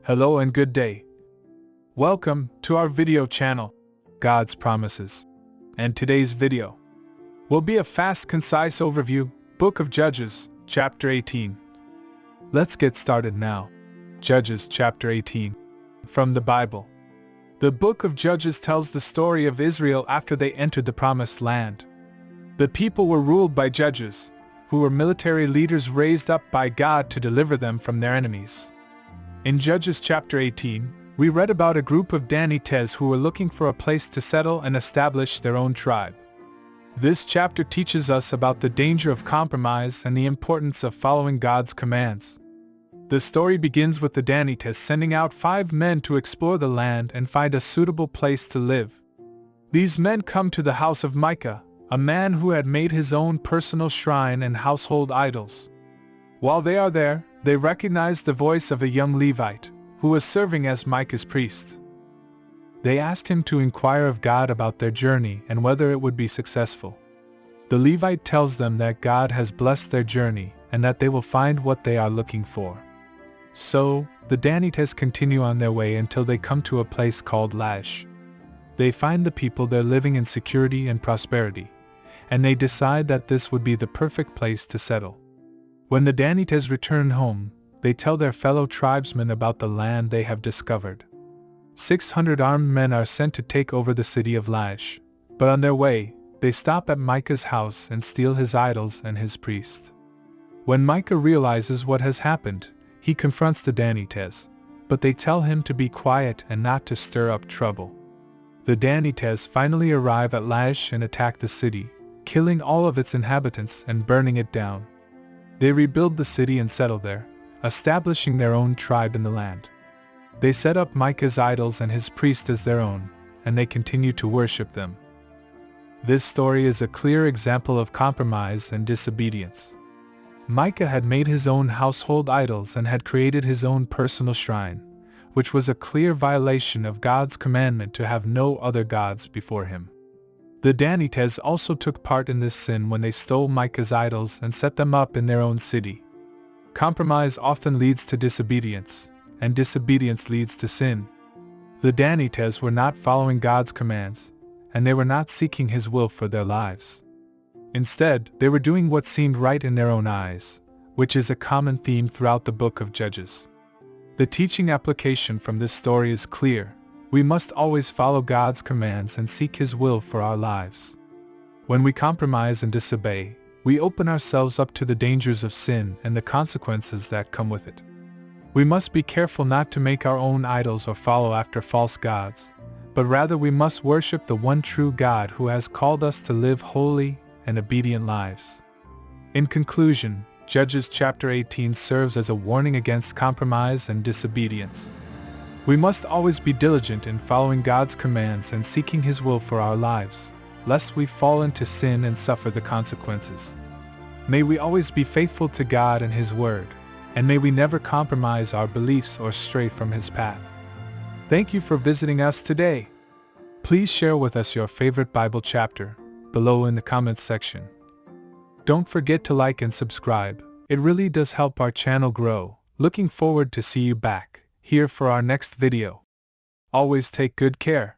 Hello and good day. Welcome to our video channel, God's Promises. And today's video will be a fast, concise overview, Book of Judges, chapter 18. Let's get started now. Judges chapter 18. From the Bible. The book of Judges tells the story of Israel after they entered the promised land. The people were ruled by judges, who were military leaders raised up by God to deliver them from their enemies. In Judges chapter 18, we read about a group of Danites who were looking for a place to settle and establish their own tribe. This chapter teaches us about the danger of compromise and the importance of following God's commands. The story begins with the Danites sending out 5 men to explore the land and find a suitable place to live. These men come to the house of Micah, a man who had made his own personal shrine and household idols. While they are there, they recognize the voice of a young Levite, who was serving as Micah's priest. They asked him to inquire of God about their journey and whether it would be successful. The Levite tells them that God has blessed their journey and that they will find what they are looking for. So, the Danites continue on their way until they come to a place called Laish. They find the people there living in security and prosperity, and they decide that this would be the perfect place to settle. When the Danites return home, they tell their fellow tribesmen about the land they have discovered. 600 armed men are sent to take over the city of Laish, but on their way, they stop at Micah's house and steal his idols and his priest. When Micah realizes what has happened, he confronts the Danites, but they tell him to be quiet and not to stir up trouble. The Danites finally arrive at Laish and attack the city, killing all of its inhabitants and burning it down. They rebuild the city and settle there, establishing their own tribe in the land. They set up Micah's idols and his priest as their own, and they continue to worship them. This story is a clear example of compromise and disobedience. Micah had made his own household idols and had created his own personal shrine, which was a clear violation of God's commandment to have no other gods before him. The Danites also took part in this sin when they stole Micah's idols and set them up in their own city. Compromise often leads to disobedience, and disobedience leads to sin. The Danites were not following God's commands, and they were not seeking His will for their lives. Instead, they were doing what seemed right in their own eyes, which is a common theme throughout the book of Judges. The teaching application from this story is clear. We must always follow God's commands and seek His will for our lives. When we compromise and disobey, we open ourselves up to the dangers of sin and the consequences that come with it. We must be careful not to make our own idols or follow after false gods, but rather we must worship the one true God who has called us to live holy and obedient lives. In conclusion, Judges chapter 18 serves as a warning against compromise and disobedience. We must always be diligent in following God's commands and seeking His will for our lives, lest we fall into sin and suffer the consequences. May we always be faithful to God and His Word, and may we never compromise our beliefs or stray from His path. Thank you for visiting us today. Please share with us your favorite Bible chapter below in the comments section. Don't forget to like and subscribe. It really does help our channel grow. Looking forward to see you back here for our next video. Always take good care.